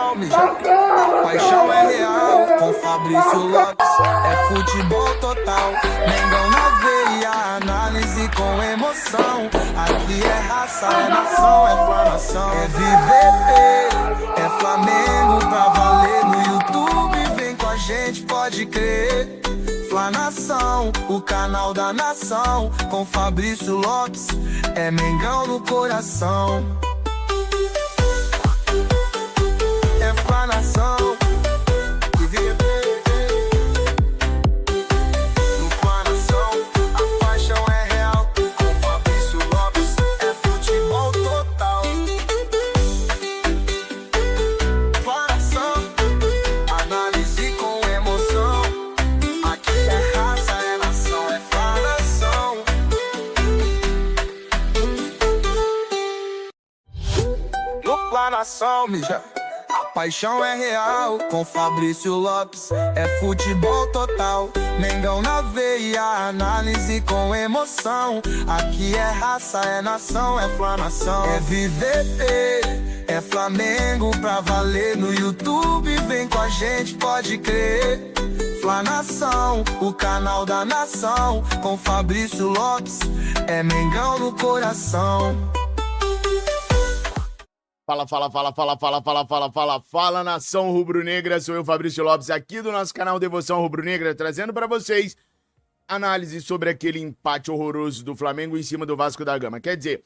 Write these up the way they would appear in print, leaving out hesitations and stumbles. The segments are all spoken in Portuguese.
salme já. A paixão é real, com Fabrício Lopes. É futebol total, Mengão na veia, análise com emoção. Aqui é raça, é nação, é flanação. É viver, é Flamengo pra valer. No YouTube vem com a gente, pode crer. Flanação, o canal da nação. Com Fabrício Lopes, é Mengão no coração. É Flanação, que viver. No Flanação, a paixão é real. Com Fabrício Lopes, é futebol total. Flanação, análise com emoção. Aqui é raça, é nação, é Flanação. No Flanação, mija. A paixão é real, com Fabrício Lopes. É futebol total, Mengão na veia, análise com emoção. Aqui é raça, é nação, é Flanação. É viver, é Flamengo pra valer. No YouTube vem com a gente, pode crer. Flanação, o canal da nação. Com Fabrício Lopes, é Mengão no coração. Fala, nação rubro-negra, sou eu, Fabrício Lopes, aqui do nosso canal Devoção Rubro-Negra, trazendo para vocês análise sobre aquele empate horroroso do Flamengo em cima do Vasco da Gama. Quer dizer,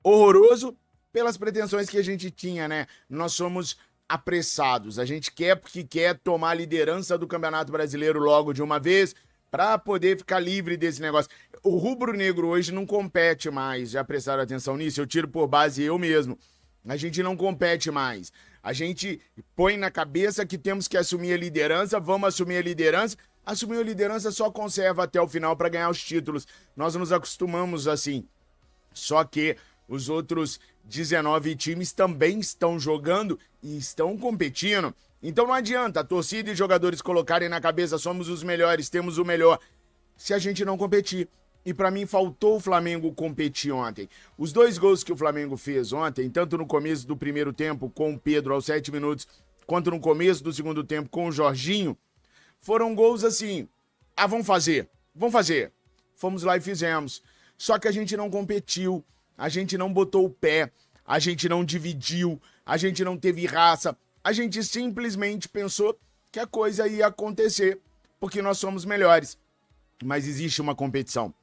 horroroso pelas pretensões que a gente tinha, né? Nós somos apressados, a gente quer porque quer tomar a liderança do Campeonato Brasileiro logo de uma vez, para poder ficar livre desse negócio. O rubro-negro hoje não compete mais, já prestaram atenção nisso? Eu tiro por base eu mesmo. A gente não compete mais. A gente põe na cabeça que temos que assumir a liderança, vamos assumir a liderança. Assumir a liderança só conserva até o final para ganhar os títulos. Nós nos acostumamos assim. Só que os outros 19 times também estão jogando e estão competindo. Então não adianta a torcida e jogadores colocarem na cabeça somos os melhores, temos o melhor, se a gente não competir. E pra mim faltou o Flamengo competir ontem. Os 2 gols que o Flamengo fez ontem, tanto no começo do primeiro tempo com o Pedro aos 7 minutos, quanto no começo do segundo tempo com o Jorginho, foram gols assim, vamos fazer. Fomos lá e fizemos. Só que a gente não competiu, a gente não botou o pé, a gente não dividiu, a gente não teve raça, a gente simplesmente pensou que a coisa ia acontecer, porque nós somos melhores. Mas existe uma competição.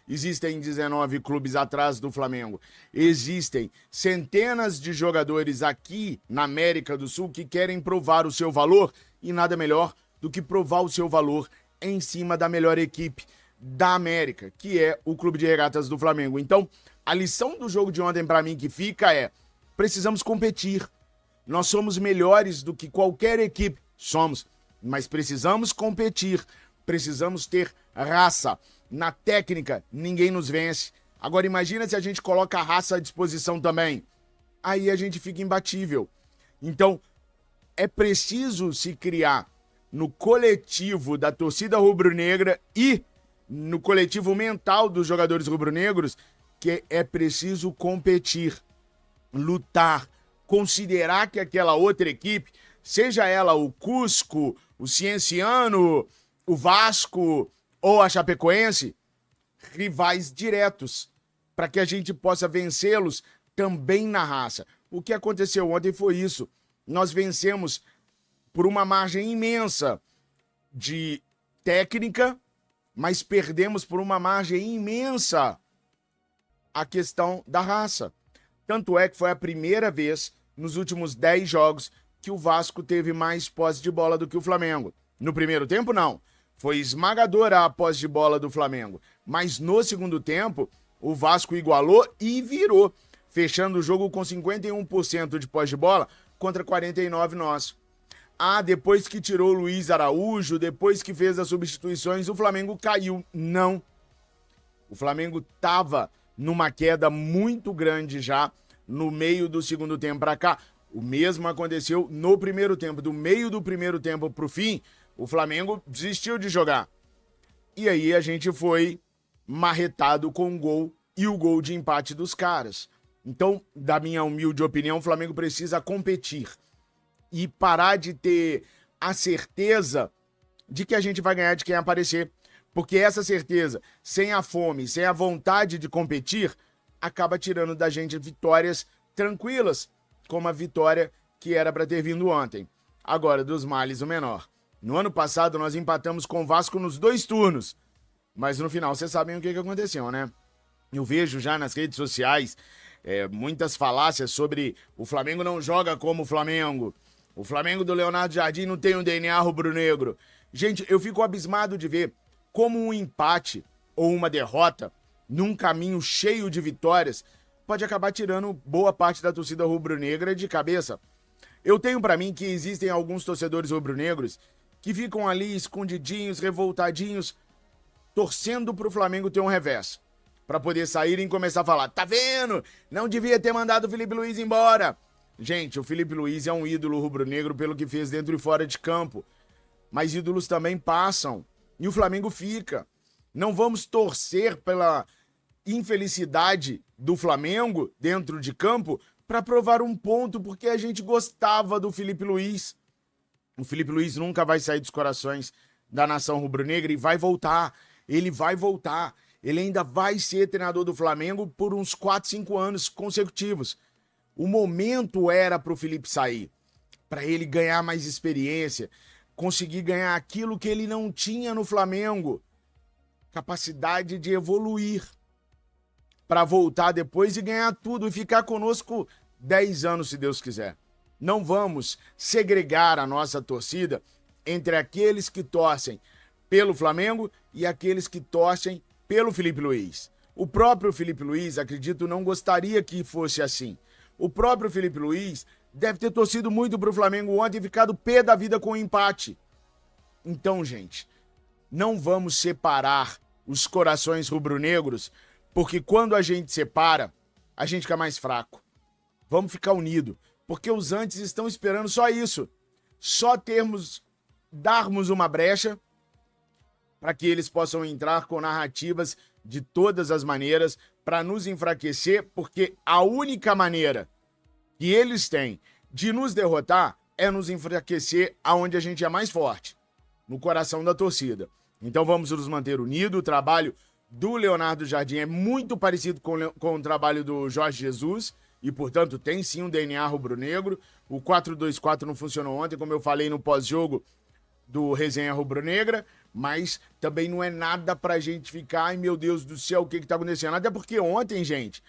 Existem 19 clubes atrás do Flamengo. Existem centenas de jogadores aqui na América do Sul que querem provar o seu valor e nada melhor do que provar o seu valor em cima da melhor equipe da América, que é o Clube de Regatas do Flamengo. Então, a lição do jogo de ontem para mim que fica é: precisamos competir. Nós somos melhores do que qualquer equipe. Somos, mas precisamos competir. Precisamos ter raça. Na técnica, ninguém nos vence. Agora imagina se a gente coloca a raça à disposição também. Aí a gente fica imbatível. Então, é preciso se criar no coletivo da torcida rubro-negra e no coletivo mental dos jogadores rubro-negros que é preciso competir, lutar, considerar que aquela outra equipe, seja ela o Cusco, o Cienciano, o Vasco ou a Chapecoense, rivais diretos, para que a gente possa vencê-los também na raça. O que aconteceu ontem foi isso. Nós vencemos por uma margem imensa de técnica, mas perdemos por uma margem imensa a questão da raça. Tanto é que foi a primeira vez nos últimos 10 jogos que o Vasco teve mais posse de bola do que o Flamengo. No primeiro tempo, não. Foi esmagadora a posse de bola do Flamengo. Mas no segundo tempo, o Vasco igualou e virou, fechando o jogo com 51% de posse de bola contra 49% nosso. Depois que tirou o Luiz Araújo, depois que fez as substituições, o Flamengo caiu. Não. O Flamengo estava numa queda muito grande já no meio do segundo tempo para cá. O mesmo aconteceu no primeiro tempo. Do meio do primeiro tempo para o fim, o Flamengo desistiu de jogar. E aí a gente foi marretado com um gol e o gol de empate dos caras. Então, da minha humilde opinião, o Flamengo precisa competir. e parar de ter a certeza de que a gente vai ganhar de quem aparecer. Porque essa certeza, sem a fome, sem a vontade de competir, acaba tirando da gente vitórias tranquilas, como a vitória que era para ter vindo ontem. Agora, dos males, o menor. No ano passado, nós empatamos com o Vasco nos 2 turnos. Mas no final, vocês sabem o que aconteceu, né? Eu vejo já nas redes sociais muitas falácias sobre o Flamengo não joga como o Flamengo. O Flamengo do Leonardo Jardim não tem um DNA rubro-negro. Gente, eu fico abismado de ver como um empate ou uma derrota num caminho cheio de vitórias pode acabar tirando boa parte da torcida rubro-negra de cabeça. Eu tenho pra mim que existem alguns torcedores rubro-negros que ficam ali escondidinhos, revoltadinhos, torcendo pro Flamengo ter um revés. Pra poder sair e começar a falar, tá vendo? Não devia ter mandado o Felipe Luiz embora. Gente, o Felipe Luiz é um ídolo rubro-negro pelo que fez dentro e fora de campo. Mas ídolos também passam. E o Flamengo fica. Não vamos torcer pela infelicidade do Flamengo dentro de campo para provar um ponto, porque a gente gostava do Felipe Luiz. O Felipe Luiz nunca vai sair dos corações da nação rubro-negra e vai voltar. Ele vai voltar. Ele ainda vai ser treinador do Flamengo por uns 4, 5 anos consecutivos. O momento era para o Felipe sair, para ele ganhar mais experiência, conseguir ganhar aquilo que ele não tinha no Flamengo. Capacidade de evoluir para voltar depois e ganhar tudo e ficar conosco 10 anos, se Deus quiser. Não vamos segregar a nossa torcida entre aqueles que torcem pelo Flamengo e aqueles que torcem pelo Felipe Luiz. O próprio Felipe Luiz, acredito, não gostaria que fosse assim. O próprio Felipe Luiz deve ter torcido muito pro Flamengo ontem e ficado pé da vida com o empate. Então, gente, não vamos separar os corações rubro-negros, porque quando a gente separa, a gente fica mais fraco. Vamos ficar unidos, porque os antes estão esperando só isso. Só darmos uma brecha para que eles possam entrar com narrativas de todas as maneiras para nos enfraquecer, porque a única maneira que eles têm de nos derrotar é nos enfraquecer aonde a gente é mais forte, no coração da torcida. Então vamos nos manter unidos. O trabalho do Leonardo Jardim é muito parecido com o trabalho do Jorge Jesus e, portanto, tem sim um DNA rubro-negro. O 4-2-4 não funcionou ontem, como eu falei no pós-jogo do Resenha Rubro-Negra, mas também não é nada pra gente ficar, ai meu Deus do céu, o que tá acontecendo? Até porque ontem, gente,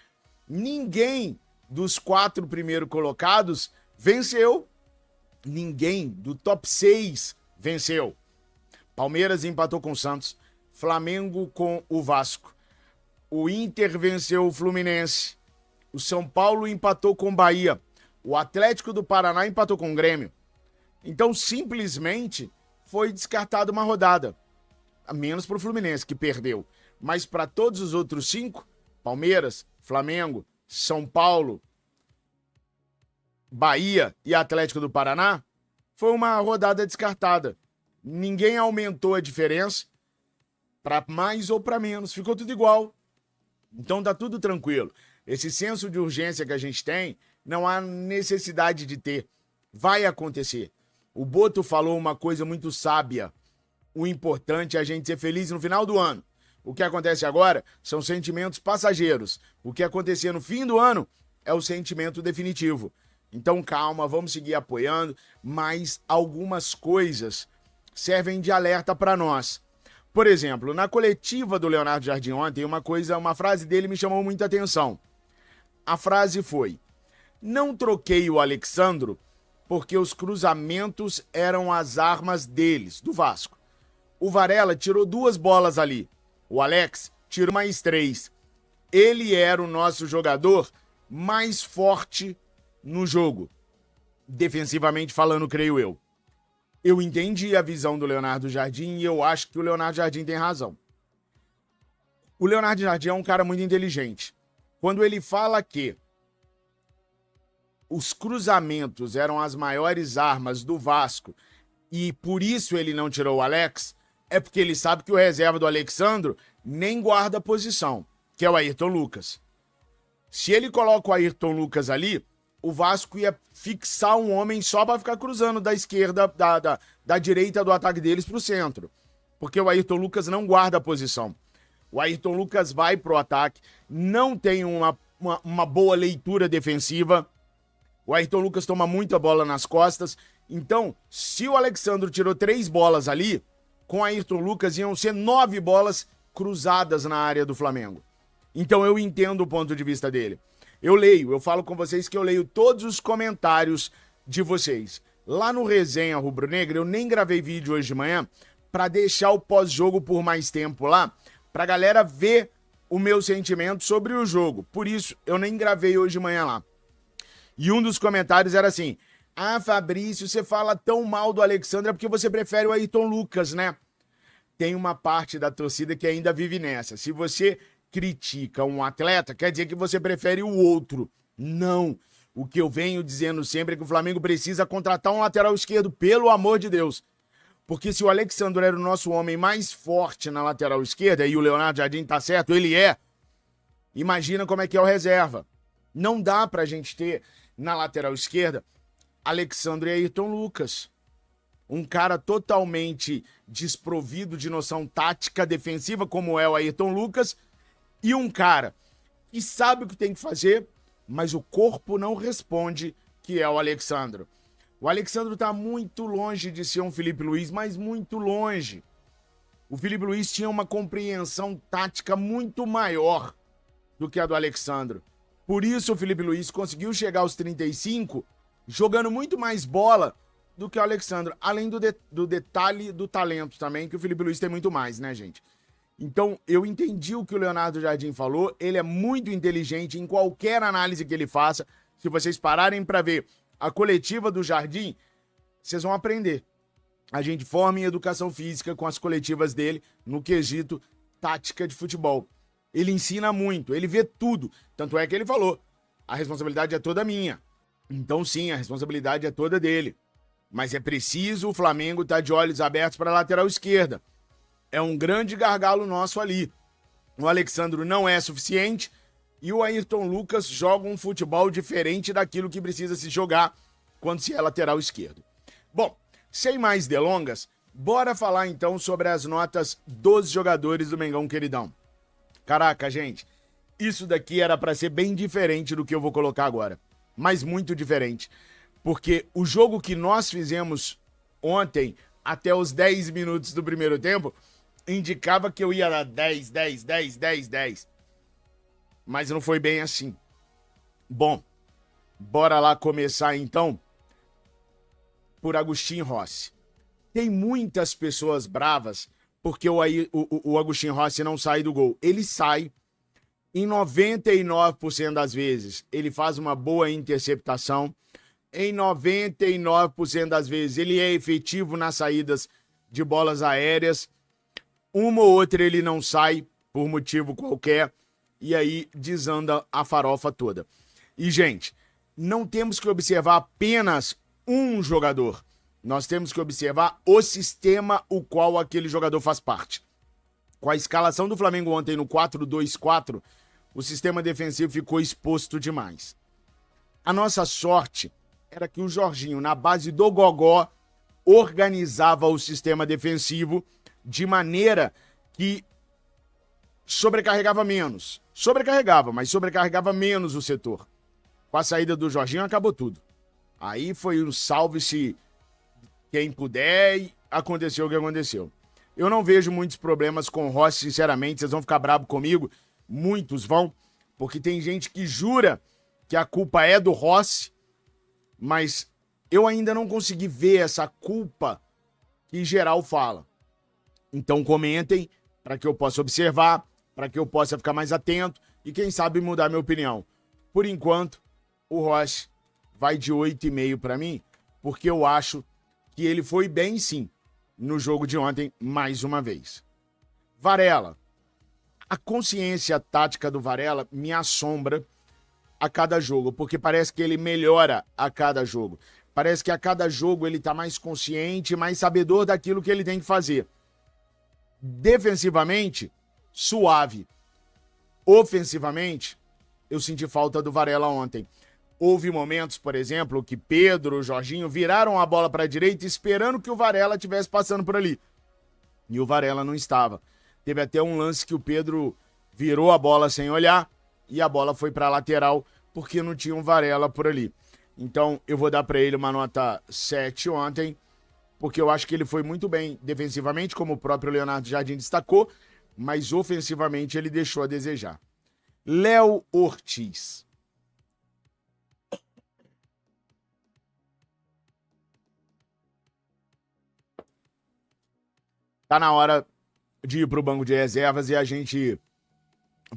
ninguém dos 4 primeiros colocados venceu. Ninguém do top 6 venceu. Palmeiras empatou com o Santos, Flamengo com o Vasco, o Inter venceu o Fluminense, o São Paulo empatou com o Bahia, o Atlético do Paraná empatou com o Grêmio. Então, simplesmente, foi descartada uma rodada. Menos para o Fluminense, que perdeu. Mas para todos os outros 5, Palmeiras, Flamengo, São Paulo, Bahia e Atlético do Paraná, foi uma rodada descartada. Ninguém aumentou a diferença para mais ou para menos. Ficou tudo igual. Então tá tudo tranquilo. Esse senso de urgência que a gente tem, não há necessidade de ter. Vai acontecer. O Boto falou uma coisa muito sábia. O importante é a gente ser feliz no final do ano. O que acontece agora são sentimentos passageiros. O que acontecer no fim do ano é o sentimento definitivo. Então calma, vamos seguir apoiando, mas algumas coisas servem de alerta para nós. Por exemplo, na coletiva do Leonardo Jardim ontem, uma frase dele me chamou muita atenção. A frase foi: não troquei o Alexandro porque os cruzamentos eram as armas deles, do Vasco. O Varela tirou 2 bolas ali. O Alex tirou mais 3. Ele era o nosso jogador mais forte no jogo. Defensivamente falando, creio eu. Eu entendi a visão do Leonardo Jardim e eu acho que o Leonardo Jardim tem razão. O Leonardo Jardim é um cara muito inteligente. Quando ele fala que os cruzamentos eram as maiores armas do Vasco e por isso ele não tirou o Alex, é porque ele sabe que o reserva do Alexandro nem guarda a posição, que é o Ayrton Lucas. Se ele coloca o Ayrton Lucas ali, o Vasco ia fixar um homem só para ficar cruzando da esquerda, da direita do ataque deles pro centro. Porque o Ayrton Lucas não guarda a posição. O Ayrton Lucas vai pro ataque, não tem uma boa leitura defensiva. O Ayrton Lucas toma muita bola nas costas. Então, se o Alexandro tirou 3 bolas ali, com o Ayrton Lucas iam ser 9 bolas cruzadas na área do Flamengo. Então eu entendo o ponto de vista dele. Eu falo com vocês que eu leio todos os comentários de vocês. Lá no Resenha Rubro Negra, eu nem gravei vídeo hoje de manhã para deixar o pós-jogo por mais tempo lá, pra galera ver o meu sentimento sobre o jogo. Por isso, eu nem gravei hoje de manhã lá. E um dos comentários era assim: ah, Fabrício, você fala tão mal do Alexandre porque você prefere o Ayrton Lucas, né? Tem uma parte da torcida que ainda vive nessa. Se você critica um atleta, quer dizer que você prefere o outro. Não. O que eu venho dizendo sempre é que o Flamengo precisa contratar um lateral esquerdo, pelo amor de Deus. Porque se o Alexandre era o nosso homem mais forte na lateral esquerda, e o Leonardo Jardim tá certo, ele é, imagina como é que é o reserva. Não dá pra gente ter na lateral esquerda Alexandre e Ayrton Lucas. Um cara totalmente desprovido de noção tática defensiva, como é o Ayrton Lucas, e um cara que sabe o que tem que fazer, mas o corpo não responde, que é o Alexandre. O Alexandre tá muito longe de ser um Felipe Luiz, mas muito longe. O Felipe Luiz tinha uma compreensão tática muito maior do que a do Alexandre. Por isso o Felipe Luiz conseguiu chegar aos 35 jogando muito mais bola do que o Alexandre. Além do detalhe do talento também, que o Felipe Luiz tem muito mais, né, gente? Então, eu entendi o que o Leonardo Jardim falou. Ele é muito inteligente em qualquer análise que ele faça. Se vocês pararem para ver a coletiva do Jardim, vocês vão aprender. A gente forma em educação física com as coletivas dele no quesito tática de futebol. Ele ensina muito, ele vê tudo. Tanto é que ele falou, a responsabilidade é toda minha. Então sim, a responsabilidade é toda dele. Mas é preciso o Flamengo estar de olhos abertos para a lateral esquerda. É um grande gargalo nosso ali. O Alexandre não é suficiente e o Ayrton Lucas joga um futebol diferente daquilo que precisa se jogar quando se é lateral esquerdo. Bom, sem mais delongas, bora falar então sobre as notas dos jogadores do Mengão queridão. Caraca, gente, isso daqui era para ser bem diferente do que eu vou colocar agora. Mas muito diferente. Porque o jogo que nós fizemos ontem, até os 10 minutos do primeiro tempo, indicava que eu ia dar 10, 10, 10, 10, 10. Mas não foi bem assim. Bom, bora lá começar então por Agustin Rossi. Tem muitas pessoas bravas porque o Agustin Rossi não sai do gol. Ele sai em 99% das vezes. Ele faz uma boa interceptação. Em 99% das vezes ele é efetivo nas saídas de bolas aéreas. Uma ou outra ele não sai por motivo qualquer. E aí desanda a farofa toda. E, gente, não temos que observar apenas um jogador. Nós temos que observar o sistema o qual aquele jogador faz parte. Com a escalação do Flamengo ontem no 4-2-4, o sistema defensivo ficou exposto demais. A nossa sorte era que o Jorginho, na base do gogó, organizava o sistema defensivo de maneira que sobrecarregava menos. Sobrecarregava, mas sobrecarregava menos o setor. Com a saída do Jorginho, acabou tudo. Aí foi um salve-se quem puder e aconteceu o que aconteceu. Eu não vejo muitos problemas com o Rossi, sinceramente. Vocês vão ficar bravos comigo. Muitos vão. Porque tem gente que jura que a culpa é do Rossi. Mas eu ainda não consegui ver essa culpa que geral fala. Então comentem para que eu possa observar, para que eu possa ficar mais atento e, quem sabe, mudar minha opinião. Por enquanto, o Rossi vai de 8,5 para mim, porque eu acho que ele foi bem, sim, no jogo de ontem, mais uma vez. Varela. A consciência tática do Varela me assombra a cada jogo, porque parece que ele melhora a cada jogo. Parece que a cada jogo ele tá mais consciente, mais sabedor daquilo que ele tem que fazer. Defensivamente, suave. Ofensivamente, eu senti falta do Varela ontem. Houve momentos, por exemplo, que Pedro, o Jorginho viraram a bola para a direita esperando que o Varela estivesse passando por ali. E o Varela não estava. Teve até um lance que o Pedro virou a bola sem olhar e a bola foi para a lateral porque não tinha um Varela por ali. Então eu vou dar para ele uma nota 7 ontem, porque eu acho que ele foi muito bem defensivamente, como o próprio Leonardo Jardim destacou, mas ofensivamente ele deixou a desejar. Léo Ortiz. Tá na hora de ir pro banco de reservas e a gente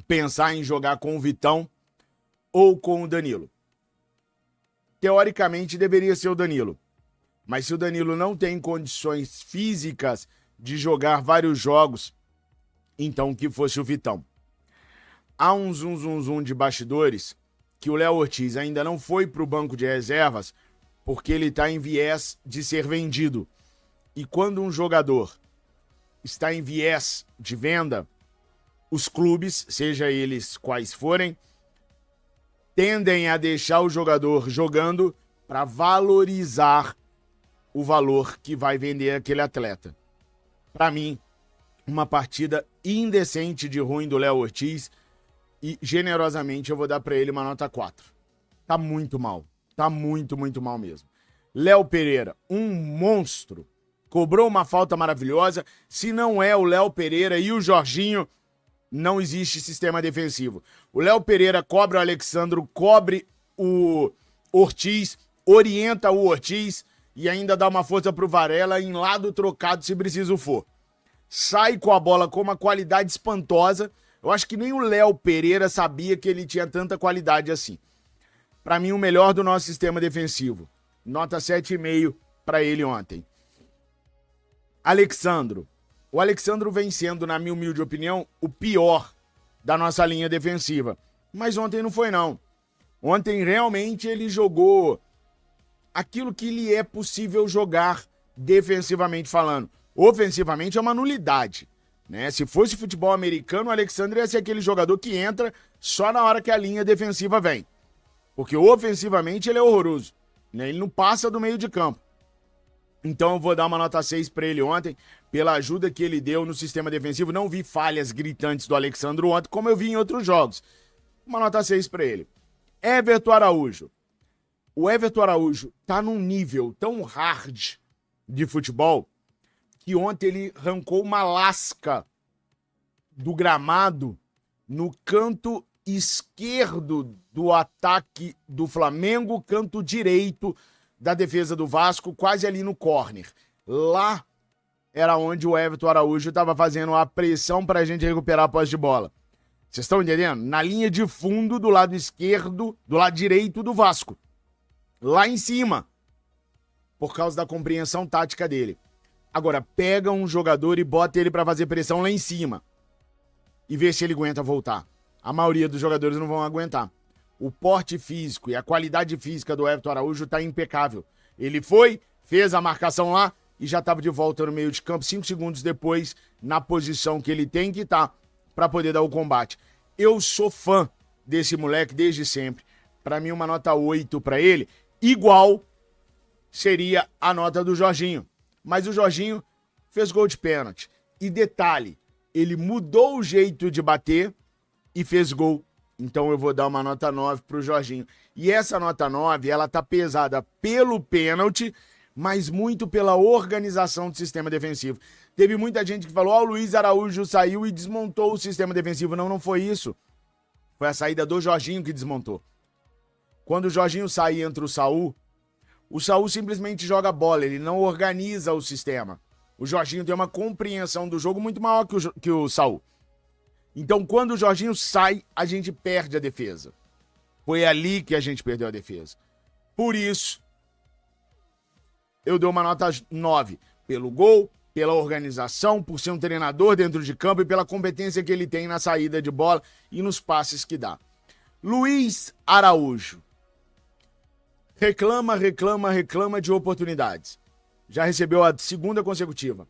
pensar em jogar com o Vitão ou com o Danilo. Teoricamente deveria ser o Danilo, mas se o Danilo não tem condições físicas de jogar vários jogos, então que fosse o Vitão. Há um zum de bastidores que o Léo Ortiz ainda não foi pro banco de reservas porque ele tá em viés de ser vendido. E quando um jogador está em viés de venda, os clubes, seja eles quais forem, tendem a deixar o jogador jogando para valorizar o valor que vai vender aquele atleta. Para mim, uma partida indecente de ruim do Léo Ortiz e generosamente eu vou dar para ele uma nota 4. Tá muito mal. Tá muito mal mesmo. Léo Pereira, um monstro. Cobrou uma falta maravilhosa. Se não é o Léo Pereira e o Jorginho, não existe sistema defensivo. O Léo Pereira cobra o Alexandro, cobre o Ortiz, orienta o Ortiz e ainda dá uma força pro Varela em lado trocado se preciso for. Sai com a bola com uma qualidade espantosa. Eu acho que nem o Léo Pereira sabia que ele tinha tanta qualidade assim. Para mim, o melhor do nosso sistema defensivo. Nota 7,5 para ele ontem. Alexandro. O Alexandro vem sendo, na minha humilde opinião, o pior da nossa linha defensiva. Mas ontem não foi, não. Ontem, realmente, ele jogou aquilo que lhe é possível jogar defensivamente falando. Ofensivamente, é uma nulidade, né? Se fosse futebol americano, o Alexandre ia ser aquele jogador que entra só na hora que a linha defensiva vem. Porque ofensivamente ele é horroroso, né? Ele não passa do meio de campo. Então eu vou dar uma nota 6 para ele ontem, pela ajuda que ele deu no sistema defensivo. Não vi falhas gritantes do Alexandro ontem, como eu vi em outros jogos. Uma nota 6 para ele. Everton Araújo. O Everton Araújo tá num nível tão hard de futebol que ontem ele arrancou uma lasca do gramado no canto esquerdo do ataque do Flamengo, canto direito da defesa do Vasco, quase ali no córner. Lá era onde o Everton Araújo estava fazendo a pressão para a gente recuperar a posse de bola. Vocês estão entendendo? Na linha de fundo do lado esquerdo, do lado direito do Vasco. Lá em cima. Por causa da compreensão tática dele. Agora, pega um jogador e bota ele para fazer pressão lá em cima. E vê se ele aguenta voltar. A maioria dos jogadores não vão aguentar. O porte físico e a qualidade física do Everton Araújo está impecável. Ele foi, fez a marcação lá e já estava de volta no meio de campo 5 segundos depois, na posição que ele tem que estar para poder dar o combate. Eu sou fã desse moleque desde sempre. Para mim, uma nota 8 para ele, igual seria a nota do Jorginho. Mas o Jorginho fez gol de pênalti. E detalhe, ele mudou o jeito de bater e fez gol. Então eu vou dar uma nota 9 pro Jorginho. E essa nota 9, ela tá pesada pelo pênalti, mas muito pela organização do sistema defensivo. Teve muita gente que falou, o Luiz Araújo saiu e desmontou o sistema defensivo. Não, não foi isso. Foi a saída do Jorginho que desmontou. Quando o Jorginho sai e entra o Saul simplesmente joga bola, ele não organiza o sistema. O Jorginho tem uma compreensão do jogo muito maior que o Saul. Então, quando o Jorginho sai, a gente perde a defesa. Foi ali que a gente perdeu a defesa. Por isso, eu dou uma nota 9. Pelo gol, pela organização, por ser um treinador dentro de campo e pela competência que ele tem na saída de bola e nos passes que dá. Luiz Araújo. Reclama de oportunidades. Já recebeu a segunda consecutiva.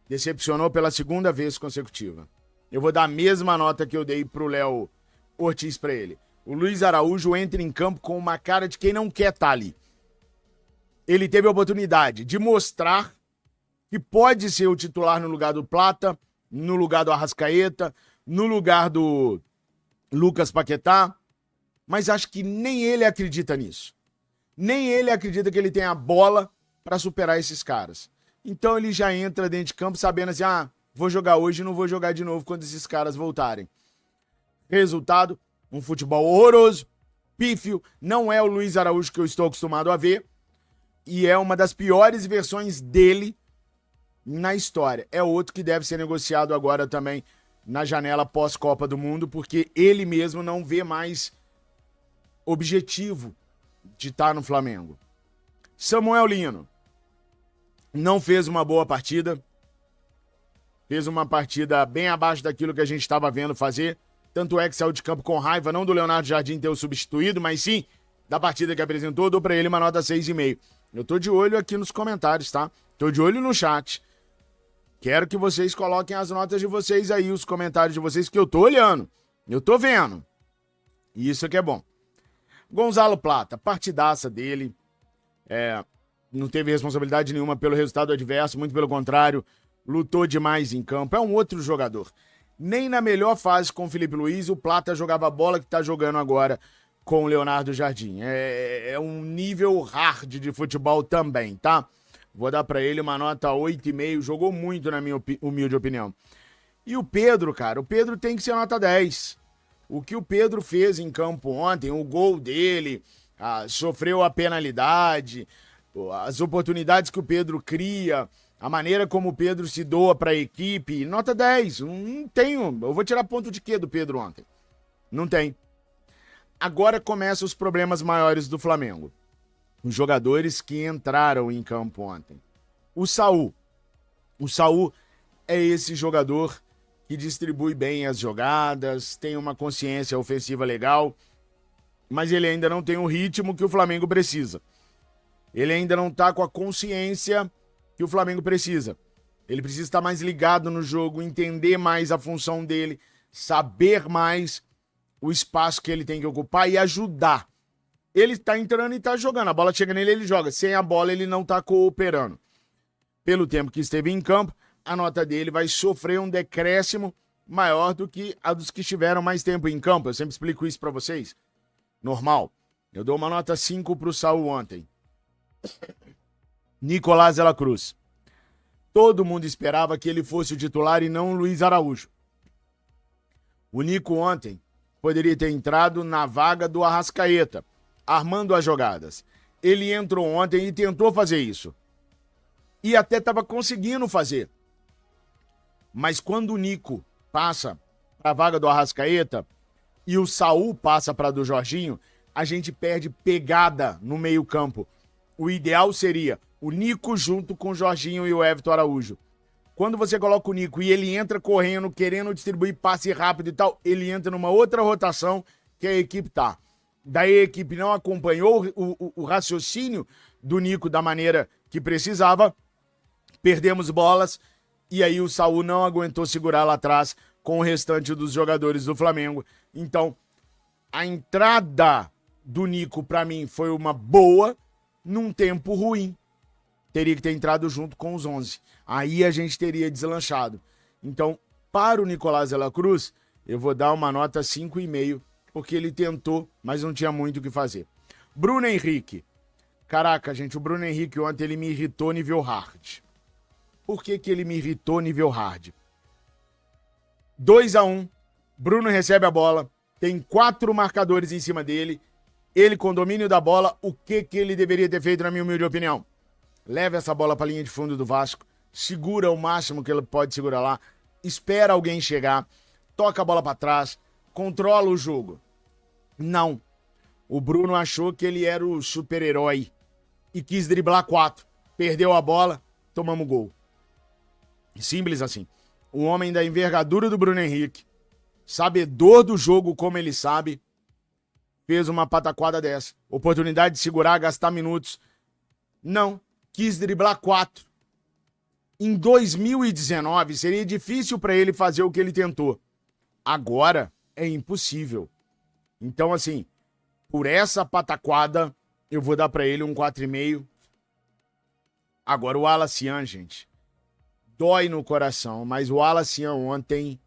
Decepcionou pela segunda vez consecutiva. Eu vou dar a mesma nota que eu dei pro Léo Ortiz pra ele. o Luiz Araújo entra em campo com uma cara de quem não quer estar ali. Ele teve a oportunidade de mostrar que pode ser o titular no lugar do Plata, no lugar do Arrascaeta, no lugar do Lucas Paquetá, mas acho que nem ele acredita nisso. Nem ele acredita que ele tem a bola para superar esses caras. Então ele já entra dentro de campo sabendo assim, vou jogar hoje e não vou jogar de novo quando esses caras voltarem. Resultado, um futebol horroroso, pífio, não é o Luiz Araújo que eu estou acostumado a ver e é uma das piores versões dele na história. É outro que deve ser negociado agora também na janela pós-Copa do Mundo, porque ele mesmo não vê mais objetivo de estar no Flamengo. Samuel Lino não fez uma boa partida, fez uma partida bem abaixo daquilo que a gente estava vendo fazer, tanto é que saiu de campo com raiva, não do Leonardo Jardim ter o substituído, mas sim da partida que apresentou, dou pra ele uma nota 6,5. Eu tô de olho aqui nos comentários, tá? Tô de olho no chat. Quero que vocês coloquem as notas de vocês aí, os comentários de vocês, que eu tô olhando, eu tô vendo. E isso aqui é bom. Gonzalo Plata, partidaça dele, não teve responsabilidade nenhuma pelo resultado adverso, muito pelo contrário, lutou demais em campo, é um outro jogador. Nem na melhor fase com o Felipe Luiz, o Plata jogava a bola que tá jogando agora com o Leonardo Jardim. É um nível hard de futebol também, tá? Vou dar pra ele uma nota 8,5, jogou muito na minha humilde opinião. E o Pedro, cara, o Pedro tem que ser nota 10. O que o Pedro fez em campo ontem, o gol dele, sofreu a penalidade, as oportunidades que o Pedro cria, a maneira como o Pedro se doa pra equipe, nota 10. Não tenho, eu vou tirar ponto de quê do Pedro ontem? Não tem. Agora começam os problemas maiores do Flamengo. Os jogadores que entraram em campo ontem. O Saul. O Saul é esse jogador que distribui bem as jogadas, tem uma consciência ofensiva legal, mas ele ainda não tem o ritmo que o Flamengo precisa. Ele ainda não tá com a consciência que o Flamengo precisa. Ele precisa estar mais ligado no jogo, entender mais a função dele, saber mais o espaço que ele tem que ocupar e ajudar. Ele tá entrando e tá jogando. A bola chega nele, ele joga. Sem a bola, ele não tá cooperando. Pelo tempo que esteve em campo, a nota dele vai sofrer um decréscimo maior do que a dos que estiveram mais tempo em campo. Eu sempre explico isso pra vocês. Normal. Eu dou uma nota 5 pro Saul ontem. Nicolás de la Cruz. Todo mundo esperava que ele fosse o titular e não o Luiz Araújo. O Nico ontem poderia ter entrado na vaga do Arrascaeta, armando as jogadas. Ele entrou ontem e tentou fazer isso. E até estava conseguindo fazer. Mas quando o Nico passa para a vaga do Arrascaeta e o Saul passa para a do Jorginho, a gente perde pegada no meio-campo. O ideal seria o Nico junto com o Jorginho e o Everton Araújo. Quando você coloca o Nico e ele entra correndo, querendo distribuir passe rápido e tal, ele entra numa outra rotação que a equipe tá. Daí a equipe não acompanhou o raciocínio do Nico da maneira que precisava, perdemos bolas e aí o Saul não aguentou segurar lá atrás com o restante dos jogadores do Flamengo. Então, a entrada do Nico pra mim foi uma boa num tempo ruim. Teria que ter entrado junto com os 11. Aí a gente teria deslanchado. Então, para o Nicolás de la Cruz, eu vou dar uma nota 5,5, porque ele tentou, mas não tinha muito o que fazer. Bruno Henrique. Caraca, gente, o Bruno Henrique ontem ele me irritou nível hard. Por que ele me irritou nível hard? 2-1, Bruno recebe a bola, tem 4 marcadores em cima dele, ele com domínio da bola, o que ele deveria ter feito, na minha humilde opinião? Leva essa bola para a linha de fundo do Vasco, segura o máximo que ele pode segurar lá, espera alguém chegar, toca a bola para trás, controla o jogo. Não. O Bruno achou que ele era o super-herói e quis driblar 4. Perdeu a bola, tomamos gol. Simples assim. O homem da envergadura do Bruno Henrique, sabedor do jogo como ele sabe, fez uma pataquada dessa. Oportunidade de segurar, gastar minutos. Não. Quis driblar 4. Em 2019, seria difícil para ele fazer o que ele tentou. Agora, é impossível. Então, assim, por essa pataquada, eu vou dar pra ele um 4,5. Agora, o Alacian, gente, dói no coração, mas o Alacian ontem,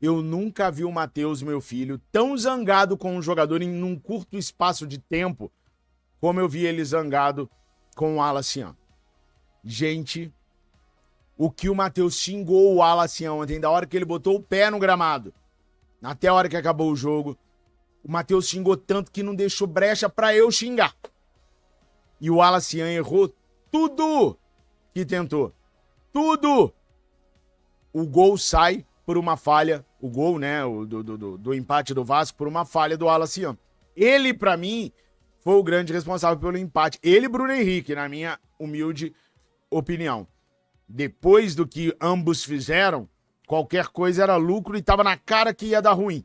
eu nunca vi o Matheus, meu filho, tão zangado com um jogador em um curto espaço de tempo, como eu vi ele zangado com o Alacian. Gente, o que o Matheus xingou o Alacian ontem, da hora que ele botou o pé no gramado, até a hora que acabou o jogo, o Matheus xingou tanto que não deixou brecha pra eu xingar. E o Alacian errou tudo que tentou. Tudo! O gol sai por uma falha, o gol, né, do empate do Vasco, por uma falha do Alacian. Ele, pra mim, foi o grande responsável pelo empate. Ele e Bruno Henrique, na minha humilde opinião. Depois do que ambos fizeram, qualquer coisa era lucro e tava na cara que ia dar ruim.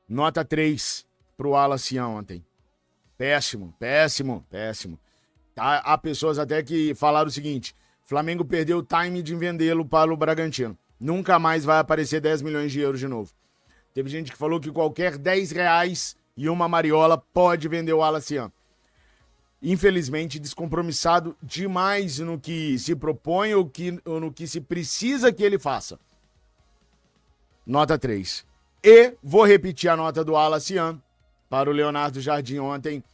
Nota 3 pro Alacian ontem. Péssimo, péssimo, péssimo. Tá? Há pessoas até que falaram o seguinte: Flamengo perdeu o time de vendê-lo para o Bragantino. Nunca mais vai aparecer 10 milhões de euros de novo. Teve gente que falou que qualquer 10 reais e uma mariola pode vender o Alacian. Infelizmente, descompromissado demais no que se propõe ou no que se precisa que ele faça. Nota 3. E vou repetir a nota do Alacian para o Leonardo Jardim ontem,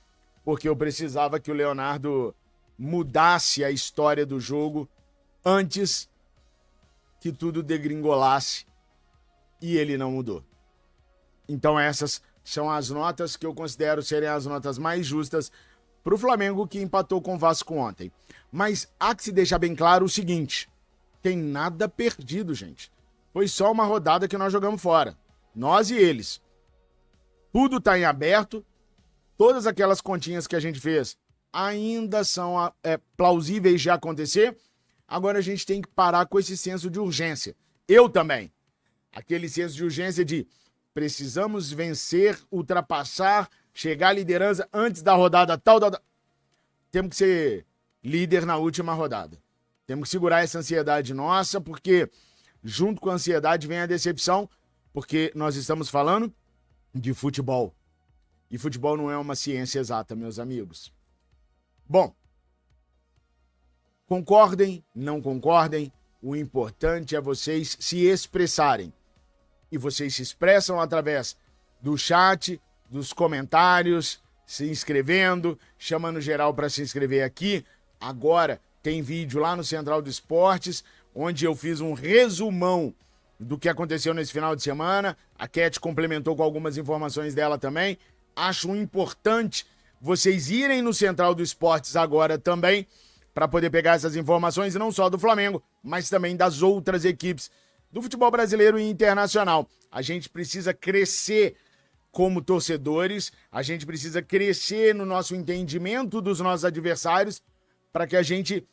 porque eu precisava que o Leonardo mudasse a história do jogo antes que tudo degringolasse, e ele não mudou. Então essas são as notas que eu considero serem as notas mais justas para o Flamengo, que empatou com o Vasco ontem. Mas há que se deixar bem claro o seguinte: tem nada perdido, gente. Foi só uma rodada que nós jogamos fora. Nós e eles. Tudo está em aberto. Todas aquelas continhas que a gente fez ainda são plausíveis de acontecer. Agora a gente tem que parar com esse senso de urgência. Eu também. Aquele senso de urgência de precisamos vencer, ultrapassar, chegar à liderança antes da rodada tal. Temos que ser líder na última rodada. Temos que segurar essa ansiedade nossa, porque junto com a ansiedade vem a decepção, porque nós estamos falando de futebol. E futebol não é uma ciência exata, meus amigos. Bom, concordem, não concordem, o importante é vocês se expressarem. E vocês se expressam através do chat, dos comentários, se inscrevendo, chamando geral para se inscrever aqui. Agora tem vídeo lá no Central do Esportes, onde eu fiz um resumão do que aconteceu nesse final de semana. A Cat complementou com algumas informações dela também. Acho importante vocês irem no Central do Esportes agora também, para poder pegar essas informações, não só do Flamengo, mas também das outras equipes do futebol brasileiro e internacional. A gente precisa crescer como torcedores, a gente precisa crescer no nosso entendimento dos nossos adversários, para que a gente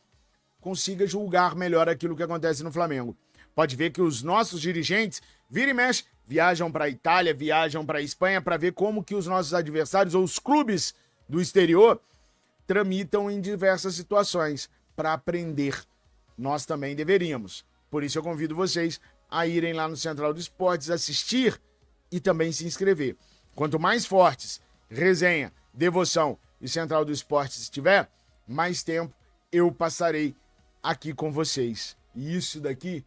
consiga julgar melhor aquilo que acontece no Flamengo. Pode ver que os nossos dirigentes, vira e mexe, viajam para a Itália, viajam para a Espanha, para ver como que os nossos adversários ou os clubes do exterior tramitam em diversas situações, para aprender. Nós também deveríamos. Por isso eu convido vocês a irem lá no Central do Esportes, assistir e também se inscrever. Quanto mais fortes Resenha, Devoção e Central do Esportes estiver, mais tempo eu passarei aqui com vocês. E isso daqui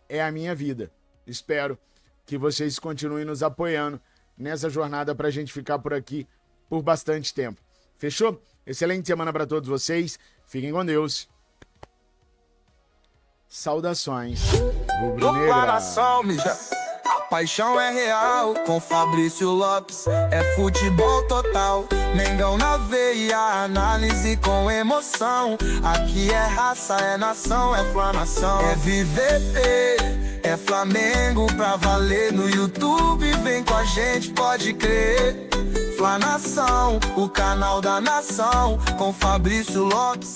é a minha vida. Espero que vocês continuem nos apoiando nessa jornada para a gente ficar por aqui por bastante tempo. Fechou? Excelente semana para todos vocês. Fiquem com Deus. Saudações rubro-negras. A paixão é real, com Fabrício Lopes, é futebol total. Mengão na veia, análise com emoção. Aqui é raça, é nação, é Flanação. É viver, é Flamengo pra valer. No YouTube, vem com a gente, pode crer. Flanação, o canal da nação, com Fabrício Lopes.